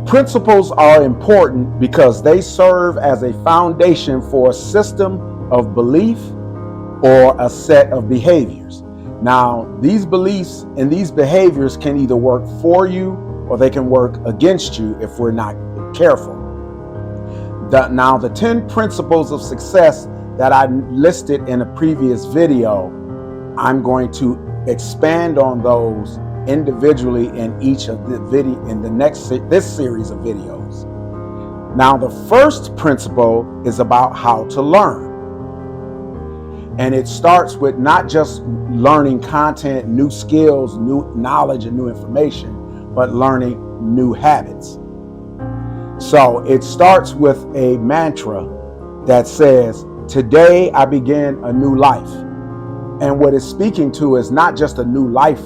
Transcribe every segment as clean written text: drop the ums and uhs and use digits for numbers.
Principles are important because they serve as a foundation for a system of belief or a set of behaviors. Now, these beliefs and these behaviors can either work for you or they can work against you if we're not careful. Now, the 10 principles of success that I listed in a previous video, I'm going to expand on those individually in each of the video in this series of videos. Now, the first principle is about how to learn. And it starts with not just learning content, new skills, new knowledge, and new information, but learning new habits. So it starts with a mantra that says, "Today I begin a new life." And what it's speaking to is not just a new life,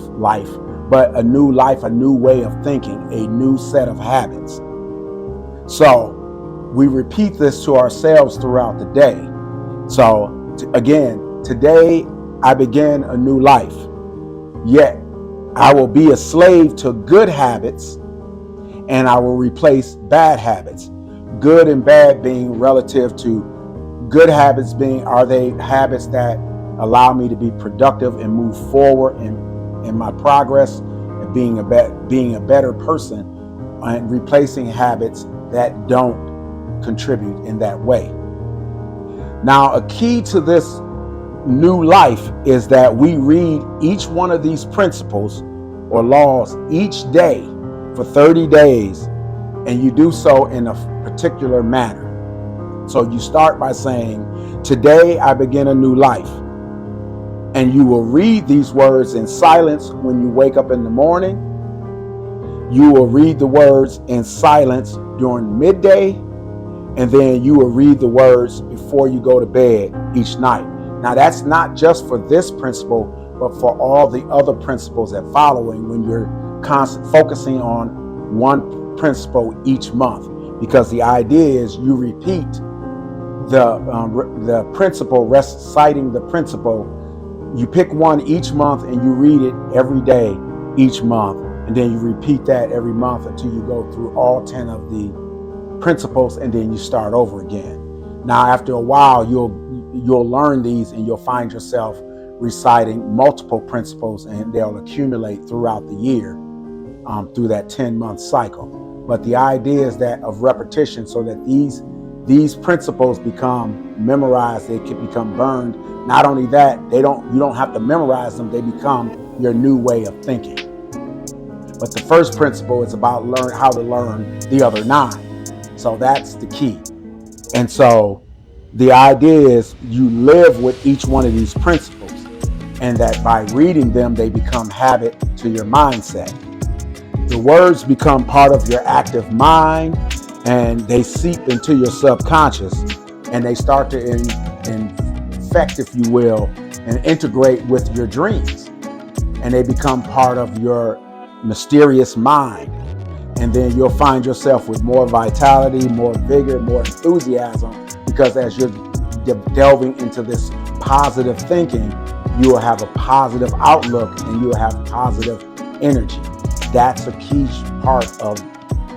but a new life, a new way of thinking, a new set of habits. So we repeat this to ourselves throughout the day. So again, today I begin a new life. Yet I will be a slave to good habits and I will replace bad habits. Good and bad being relative to good habits being, are they habits that allow me to be productive and move forward in my progress and being a better person, and replacing habits that don't contribute in that way. Now, a key to this new life is that we read each one of these principles or laws each day for 30 days, and you do so in a particular manner. So you start by saying, "Today I begin a new life." And you will read these words in silence when you wake up in the morning. You will read the words in silence during midday, and then you will read the words before you go to bed each night. Now, that's not just for this principle, but for all the other principles that following when you're focusing on one principle each month, because the idea is you repeat the principle, reciting the principle. You pick one each month and you read it every day each month, and then you repeat that every month until you go through all 10 of the principles, and then you start over again. Now, after a while, you'll learn these and you'll find yourself reciting multiple principles, and they'll accumulate throughout the year through that 10-month cycle. But the idea is that of repetition, so that these principles become memorized, they can become burned. Not only that, you don't have to memorize them, they become your new way of thinking. But the first principle is about how to learn the other 9. So that's the key. And so the idea is you live with each one of these principles, and that by reading them, they become habit to your mindset. The words become part of your active mind, and they seep into your subconscious, and they start to infect, if you will, and integrate with your dreams. And they become part of your mysterious mind. And then you'll find yourself with more vitality, more vigor, more enthusiasm, because as you're delving into this positive thinking, you will have a positive outlook and you will have positive energy. That's a key part of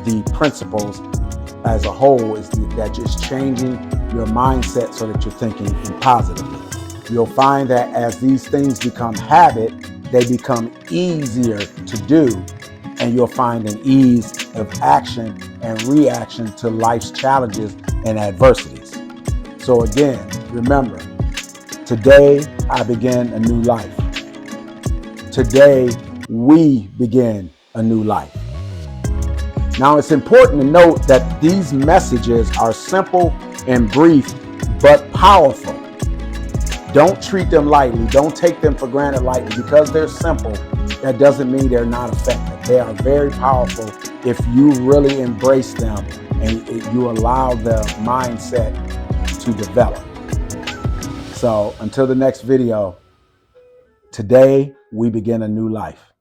the principles as a whole, is that just changing your mindset so that you're thinking positively. You'll find that as these things become habit, they become easier to do, and you'll find an ease of action and reaction to life's challenges and adversities. So again, remember, today I begin a new life. Today we begin a new life. Now, it's important to note that these messages are simple and brief, but powerful. Don't treat them lightly. Don't take them for granted lightly. Because they're simple, that doesn't mean they're not effective. They are very powerful if you really embrace them and you allow the mindset to develop. So until the next video, today we begin a new life.